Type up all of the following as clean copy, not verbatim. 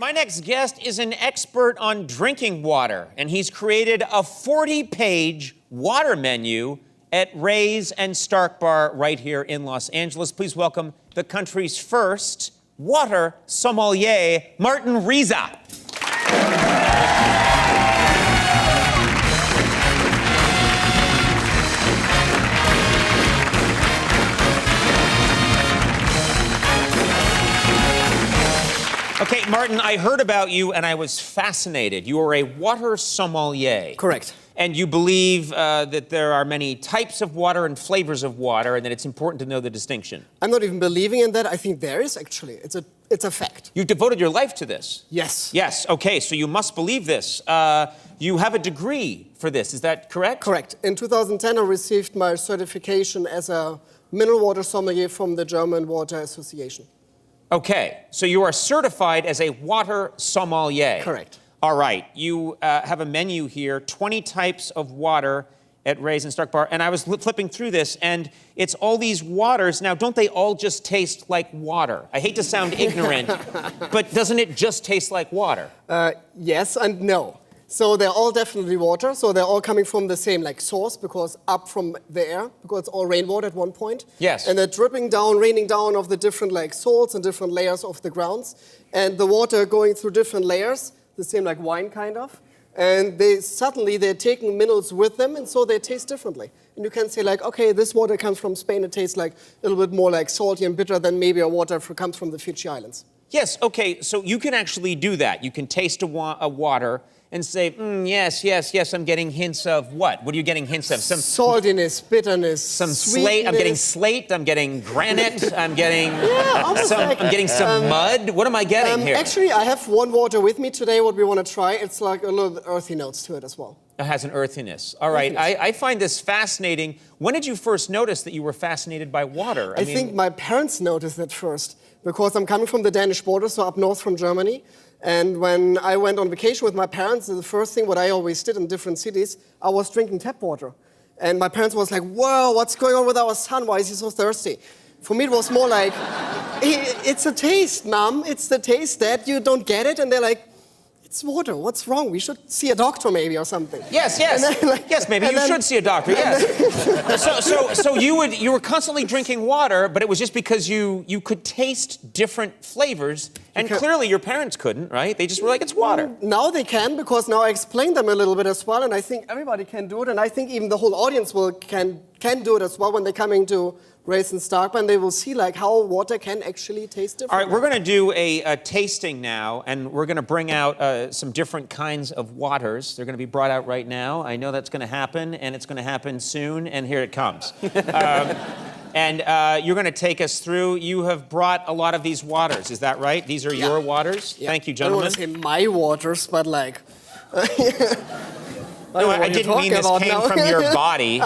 My next guest is an expert on drinking water, and he's created a 40-page water menu at Riese and Stark Bar right here in Los Angeles. Please welcome the country's first water sommelier, Martin Riese. Okay, Martin, I heard about you and I was fascinated. You are a water sommelier. Correct. And you believe that there are many types of water and flavors of water and that it's important to know the distinction. I'm not even believing in that. I think there is, actually. It's a fact. You've devoted your life to this. Yes. Yes, okay, so you must believe this. You have a degree for this, is that correct? Correct. In 2010, I received my certification as a mineral water sommelier from the German Water Association. Okay, so you are certified as a water sommelier. Correct. All right, you have a menu here, 20 types of water at Riese and Stark Bar, and I was flipping through this, and it's all these waters. Now, don't they all just taste like water? I hate to sound ignorant, but doesn't it just taste like water? Yes and no. So they're all definitely water, so they're all coming from the same source, because up from the air, because it's all rainwater at one point. Yes. And they're dripping down, raining down of the different salts and different layers of the grounds. And the water going through different layers, the same like wine kind of. And they're taking minerals with them, and so they taste differently. And you can say okay, this water comes from Spain, it tastes a little bit more salty and bitter than maybe a water comes from the Fiji Islands. Yes, okay, so you can actually do that. You can taste a water and say, yes, I'm getting hints of what? What are you getting hints of? Some saltiness, bitterness, some sweetness. slate. I'm getting slate. I'm getting granite. I'm getting I'm getting some mud. What am I getting here? Actually, I have one water with me today. What we want to try, it's a little earthy notes to it as well. It has an earthiness. All right, I find this fascinating. When did you first notice that you were fascinated by water? I think my parents noticed it first, because I'm coming from the Danish border, so up north from Germany. And when I went on vacation with my parents, the first thing what I always did in different cities, I was drinking tap water. And my parents was like, whoa, what's going on with our son? Why is he so thirsty? For me, it was more like, it's a taste, Mom. It's the taste that you don't get it. And they're like, it's water. What's wrong? We should see a doctor maybe or something. Yes. Yes, maybe you should see a doctor, yes. So you were constantly drinking water, but it was just because you could taste different flavors, and clearly your parents couldn't, right? They just were like, it's water. Now they can, because now I explained them a little bit as well, and I think everybody can do it, and I think even the whole audience can do it as well when they're coming to Riese and Stark, and they will see how water can actually taste different. All right, we're going to do a tasting now, and we're going to bring out some different kinds of waters. They're going to be brought out right now. I know that's going to happen, and it's going to happen soon, and here it comes. And you're going to take us through. You have brought a lot of these waters, is that right? These are your waters? Yeah. Thank you, gentlemen. I don't want to say my waters, but No, I didn't mean this came from your body.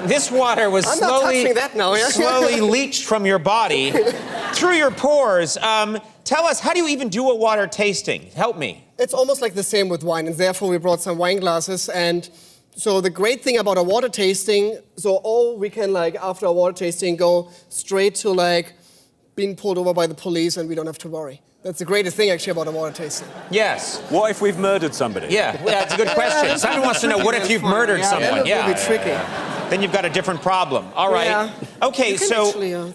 This water was slowly leached from your body through your pores. Tell us, how do you even do a water tasting? Help me. It's almost like the same with wine, and therefore we brought some wine glasses. And so the great thing about a water tasting, we can after a water tasting go straight to being pulled over by the police, and we don't have to worry. That's the greatest thing, actually, about a water tasting. Yes. What if we've murdered somebody? Yeah, that's a good question. Someone wants to know, what if you've murdered someone? Yeah, that would be tricky. Then you've got a different problem. All right. Yeah. Okay, so,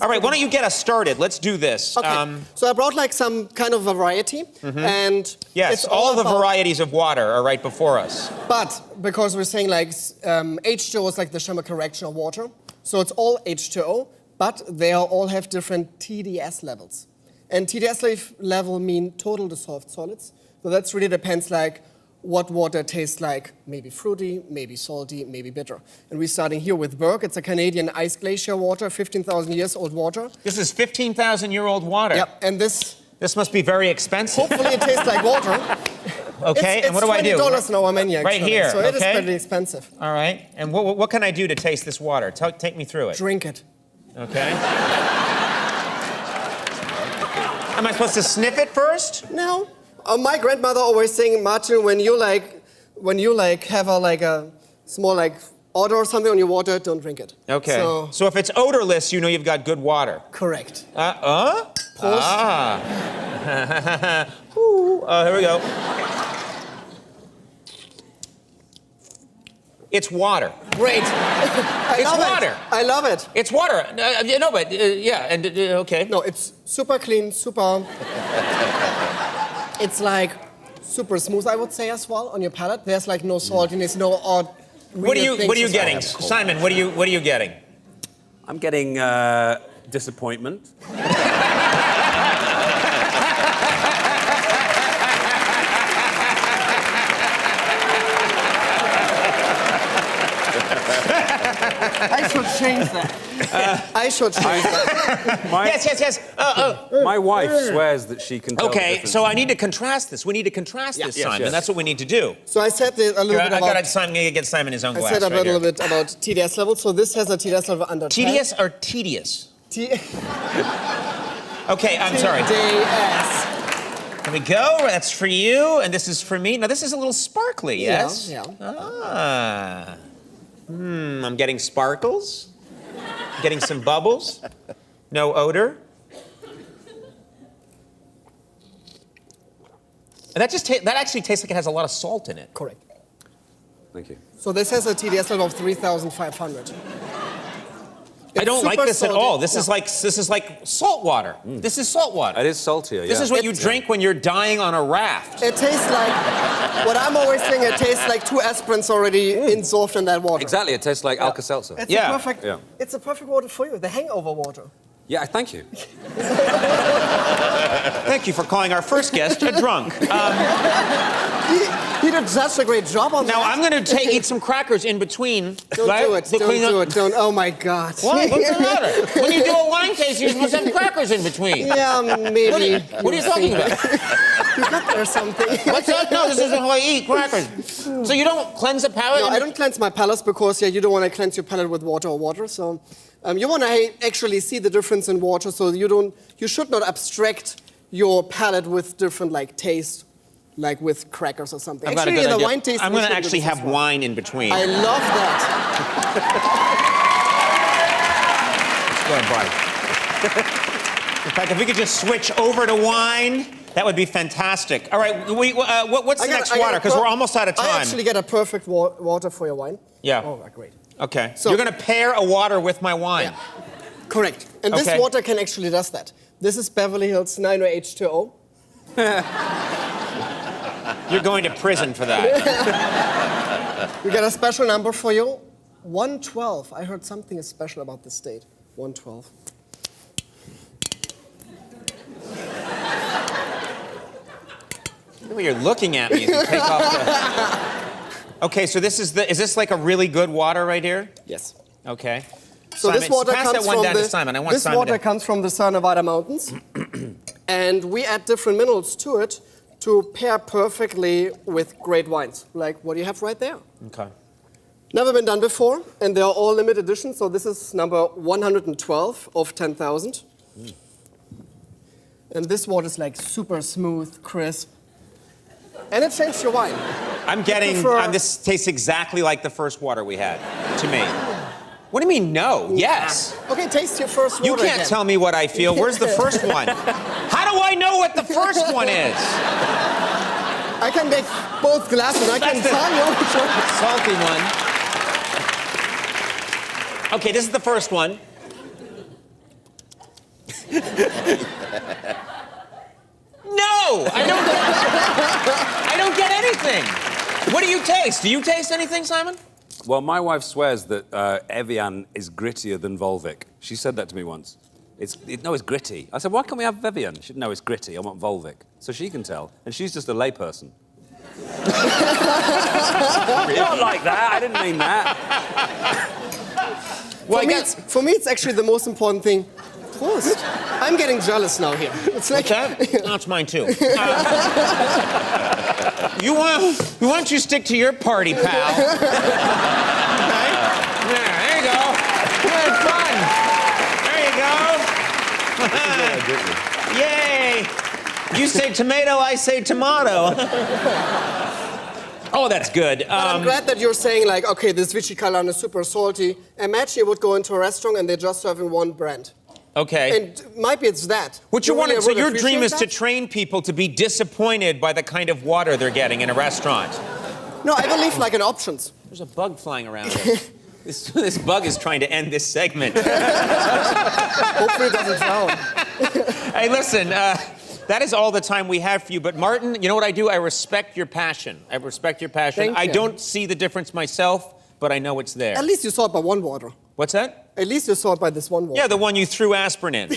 all right, why don't you get us started? Let's do this. Okay. So I brought some kind of variety, and yes, it's all the varieties of water are right before us. But because we're saying H2O is the chemical reaction of water, so it's all H2O, but they all have different TDS levels. And TDS level mean total dissolved solids. So that really depends what water tastes like. Maybe fruity, maybe salty, maybe bitter. And we're starting here with Berg. It's a Canadian ice glacier water, 15,000 years old water. This is 15,000-year-old water. Yep, and this must be very expensive. Hopefully it tastes like water. Okay, and what do I do? It's $20 in our menu, actually. Right here, so it is pretty expensive. All right, and what can I do to taste this water? Take me through it. Drink it. Okay. Am I supposed to sniff it first? No. My grandmother always saying, Martin, when you have a small odor or something on your water, don't drink it. Okay. So if it's odorless, you know you've got good water. Correct. Prost. Ah. Ooh, here we go. It's water. Great. It's water. I love it. It's water. No, but yeah, and okay. No, it's super clean, super... It's like super smooth, I would say, as well, on your palate. There's like no saltiness, no odd... What are you getting, Simon? What are you getting? I'm getting disappointment. I should change that. I should change that. Yes. My wife swears that she can tell the Okay, difference. so I need to contrast this. We need to contrast this, Yes, Simon. yes. That's what we need to do. So I said a little bit about... I'm going to get Simon his own glass. I said a right little here. bit about TDS level. So this has a TDS level under 10. Tedious or tedious? T- Okay, I'm sorry. TDS. Here we go. That's for you, and this is for me. Now, this is a little sparkly, yes? Yeah. Ah. I'm getting sparkles. Getting some bubbles. No odor. And that actually tastes like it has a lot of salt in it. Correct. Thank you. So this has a TDS level of 3,500. I don't like this at all. This Yeah. is like salt water. This is salt water. It is saltier, yeah. This is what you drink when you're dying on a raft. It tastes like, what I'm always saying, it tastes like 2 aspirins already dissolved in that water. Exactly, it tastes like Alka-Seltzer. It's Yeah. It's a perfect water for you, the hangover water. Yeah, thank you. Thank you for calling our first guest a drunk. He did such a great job on Now that. I'm going to eat some crackers in between. Don't do it. Don't do it. Don't. Oh my God. What? What's the matter? When you do a wine tasting, you're supposed to have crackers in between. Yeah, maybe. What are you talking about? You got there something. What's that? No, this isn't how I eat crackers. So you don't cleanse the palate? No, I don't cleanse my palate because you don't want to cleanse your palate with water or water. So you want to actually see the difference in water. So you should not abstract your palate with different taste, like with crackers or something. I've got a Actually, good in the idea. wine tasting, I'm going we to should do actually this as have well. wine in between. I love that. Go ahead, Bart. In fact, if we could just switch over to wine, that would be fantastic. All right, what's the next water? Because we're almost out of time. I actually get a perfect water for your wine. Yeah. Oh, great. Okay. So- You're going to pair a water with my wine. Yeah. Correct. And this Okay. water can actually does that. This is Beverly Hills 90820. You're going to prison for that. We got a special number for you. 112. I heard something is special about this state. 112. The way you're looking at me as you take off the... Okay, so is this like a really good water right here? Yes. Okay. So Simon, this water pass comes that one from down to Simon. I want this Simon water to... comes from the Sierra Nevada mountains, and we add different minerals to it to pair perfectly with great wines, like what you have right there. Okay. Never been done before, and they are all limited editions. So this is number 112 of 10,000, and this water is like super smooth, crisp, and it changed your wine. I'm getting... this tastes exactly like the first water we had, to me. What do you mean, no? Yes. Okay, taste your first water You can't again. tell me what I feel. Where's the first one? How do I know what the first one is? I can make both glasses. I can That's tell you which one. Salty one. Okay, this is the first one. No! I don't get anything. What do you taste? Do you taste anything, Simon? Well, my wife swears that Evian is grittier than Volvic. She said that to me once. It's gritty. I said, why can't we have Evian? She said, no, it's gritty. I want Volvic. So she can tell. And she's just a layperson. Not like that. I didn't mean that. Well, For me, it's actually the most important thing. Prost. I'm getting jealous now here. It's like, That's mine too. You want you stick to your party, pal? Okay? There you go. Good fun. There you go. Yay! You say tomato, I say tomato. Oh, that's good. But I'm glad that you're saying okay, this Vichy Calan is super salty. Imagine you would go into a restaurant and they're just serving one brand. Okay. And maybe it's that. What you really- want? So really your dream is appreciate to that? train people to be disappointed by the kind of water they're getting in a restaurant. No, I believe like in options. There's a bug flying around here. This bug is trying to end this segment. Hopefully it doesn't drown. Hey, listen, that is all the time we have for you. But Martin, you know what I do? I respect your passion. I respect your passion. Thank I you. don't see the difference myself, but I know it's there. At least you saw it by one water. What's that? At least you saw it by this one water. Yeah, the one you threw aspirin in.